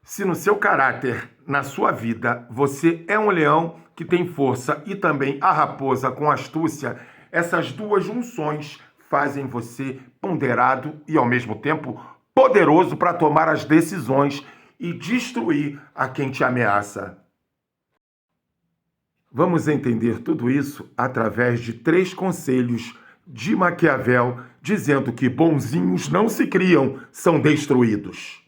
Se no seu caráter, na sua vida, você é um leão que tem força e também a raposa com astúcia, essas duas junções fazem você ponderado e, ao mesmo tempo, poderoso para tomar as decisões e destruir a quem te ameaça. Vamos entender tudo isso através de 3 conselhos de Maquiavel, dizendo que bonzinhos não se criam, são destruídos.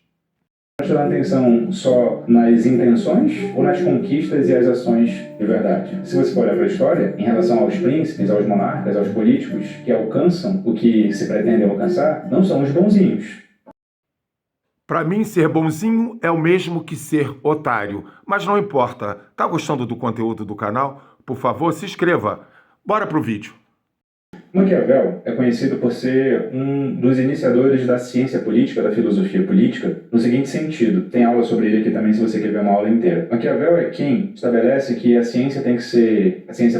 Prestar atenção só nas intenções ou nas conquistas e as ações de verdade? Se você for olhar para a história, em relação aos príncipes, aos monarcas, aos políticos que alcançam o que se pretendem alcançar, não são os bonzinhos. Para mim, ser bonzinho é o mesmo que ser otário. Mas não importa. Tá gostando do conteúdo do canal? Por favor, se inscreva. Bora pro vídeo. Maquiavel é conhecido por ser um dos iniciadores da ciência política, da filosofia política, no seguinte sentido. Tem aula sobre ele aqui também, se você quer ver uma aula inteira. Maquiavel é quem estabelece que a ciência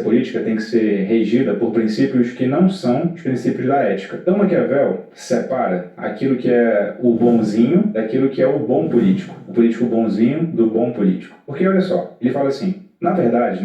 política tem que ser regida por princípios que não são os princípios da ética. Então Maquiavel separa aquilo que é o bonzinho daquilo que é o bom político. O político bonzinho do bom político. Porque olha só, ele fala assim: Na verdade,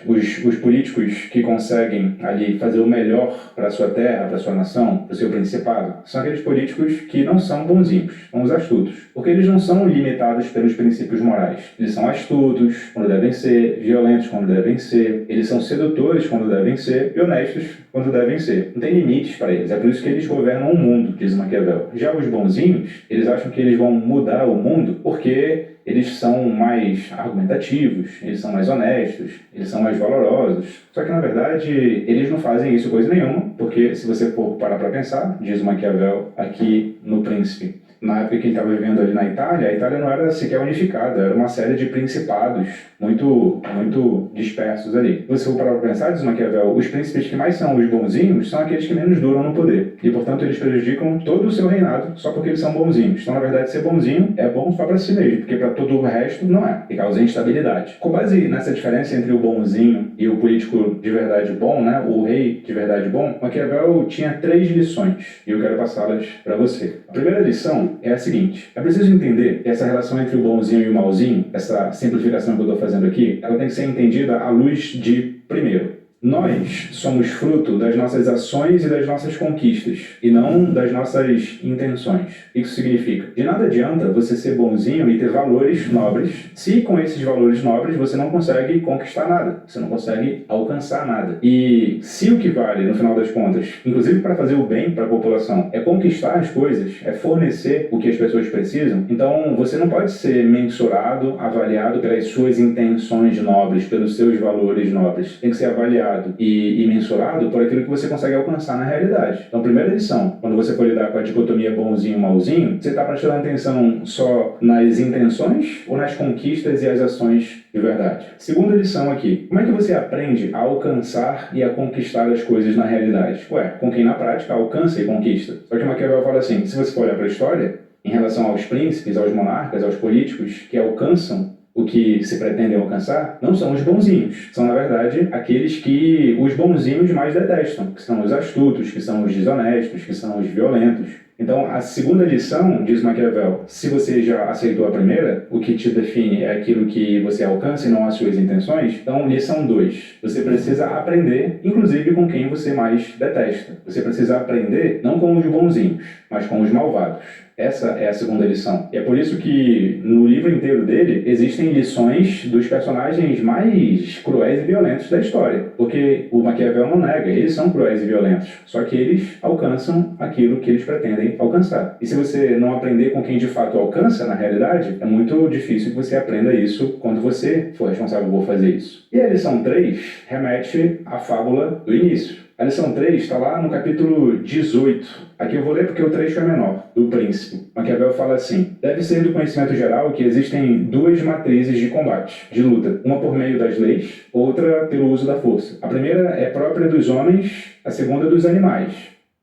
os políticos que conseguem ali fazer o melhor para a sua terra, para a sua nação, para o seu principado, são aqueles políticos que não são bonzinhos, são os astutos. Porque eles não são limitados pelos princípios morais. Eles são astutos quando devem ser, violentos quando devem ser, eles são sedutores quando devem ser e honestos quando devem ser. Não tem limites para eles, é por isso que eles governam o mundo, diz Maquiavel. Já os bonzinhos, eles acham que eles vão mudar o mundo porque eles são mais argumentativos, eles são mais honestos, eles são mais valorosos. Só que, na verdade, eles não fazem isso coisa nenhuma, porque se você for parar para pensar, diz o Maquiavel aqui no Príncipe, na época que ele estava vivendo ali na Itália, a Itália não era sequer unificada, era uma série de principados muito dispersos ali. Se você for parar para pensar, diz o Maquiavel, os príncipes que mais são os bonzinhos são aqueles que menos duram no poder. E, portanto, eles prejudicam todo o seu reinado só porque eles são bonzinhos. Então, na verdade, ser bonzinho é bom só para si mesmo, porque para todo o resto não é, e causa instabilidade. Com base nessa diferença entre o bonzinho e o político de verdade bom, né, o rei de verdade bom, Maquiavel tinha 3 lições, e eu quero passá-las para você. A primeira lição é a seguinte: é preciso entender que essa relação entre o bonzinho e o malzinho, essa simplificação que eu estou fazendo aqui, ela tem que ser entendida à luz de, primeiro, nós somos fruto das nossas ações e das nossas conquistas, e não das nossas intenções. Isso significa, de nada adianta você ser bonzinho e ter valores nobres, se com esses valores nobres você não consegue conquistar nada, você não consegue alcançar nada. E se o que vale, no final das contas, inclusive para fazer o bem para a população, é conquistar as coisas, é fornecer o que as pessoas precisam, então você não pode ser mensurado, avaliado pelas suas intenções nobres, pelos seus valores nobres. Tem que ser avaliado e mensurado por aquilo que você consegue alcançar na realidade. Então, primeira lição, quando você for lidar com a dicotomia bonzinho e malzinho, você está prestando atenção só nas intenções ou nas conquistas e as ações de verdade? Segunda lição aqui, como é que você aprende a alcançar e a conquistar as coisas na realidade? Com quem na prática alcança e conquista. Só que Maquiavel fala assim, se você for olhar para a história, em relação aos príncipes, aos monarcas, aos políticos que alcançam o que se pretendem alcançar, não são os bonzinhos. São, na verdade, aqueles que os bonzinhos mais detestam, que são os astutos, que são os desonestos, que são os violentos. Então, a segunda lição, diz Maquiavel, se você já aceitou a primeira, o que te define é aquilo que você alcança e não as suas intenções. Então, lição 2, você precisa aprender, inclusive com quem você mais detesta. Você precisa aprender não com os bonzinhos, mas com os malvados. Essa é a segunda lição. E é por isso que no livro inteiro dele existem lições dos personagens mais cruéis e violentos da história. Porque o Maquiavel não nega, eles são cruéis e violentos. Só que eles alcançam aquilo que eles pretendem alcançar. E se você não aprender com quem de fato alcança na realidade, é muito difícil que você aprenda isso quando você for responsável por fazer isso. E a lição 3 remete à fábula do início. A lição 3 está lá no capítulo 18. Aqui eu vou ler porque o trecho é menor, do Príncipe. Maquiavel fala assim: deve ser do conhecimento geral que existem 2 matrizes de combate, de luta. Uma por meio das leis, outra pelo uso da força. A primeira é própria dos homens, a segunda dos animais.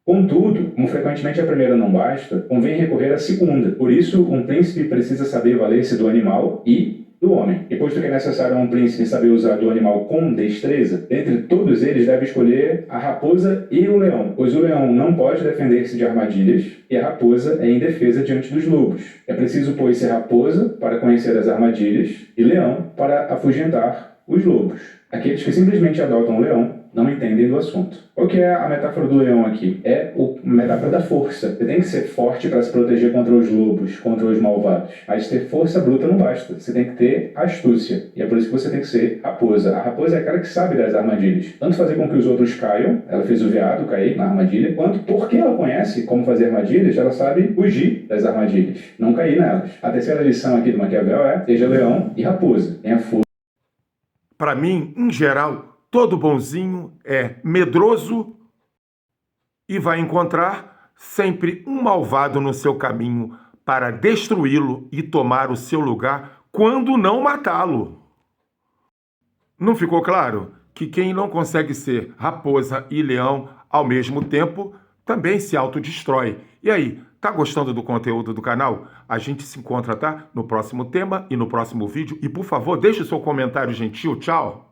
Contudo, como frequentemente a primeira não basta, convém recorrer à segunda. Por isso, um príncipe precisa saber valer-se do animal e do homem. E posto que é necessário a um príncipe saber usar do animal com destreza, dentre todos eles deve escolher a raposa e o leão, pois o leão não pode defender-se de armadilhas e a raposa é indefesa diante dos lobos. É preciso, pois, ser raposa para conhecer as armadilhas e leão para afugentar os lobos. Aqueles que simplesmente adotam o leão não entendem do assunto. Qual que é a metáfora do leão aqui? É a metáfora da força. Você tem que ser forte para se proteger contra os lobos, contra os malvados. Mas ter força bruta não basta. Você tem que ter astúcia. E é por isso que você tem que ser raposa. A raposa é aquela que sabe das armadilhas. Tanto fazer com que os outros caiam, ela fez o veado cair na armadilha, quanto porque ela conhece como fazer armadilhas, ela sabe fugir das armadilhas, não cair nelas. A terceira lição aqui do Maquiavel é: seja leão e raposa. Tenha força. Para mim, em geral, todo bonzinho é medroso e vai encontrar sempre um malvado no seu caminho para destruí-lo e tomar o seu lugar quando não matá-lo. Não ficou claro que quem não consegue ser raposa e leão ao mesmo tempo também se autodestrói? E aí, tá gostando do conteúdo do canal? A gente se encontra, tá? No próximo tema e no próximo vídeo. E por favor, deixe o seu comentário gentil. Tchau!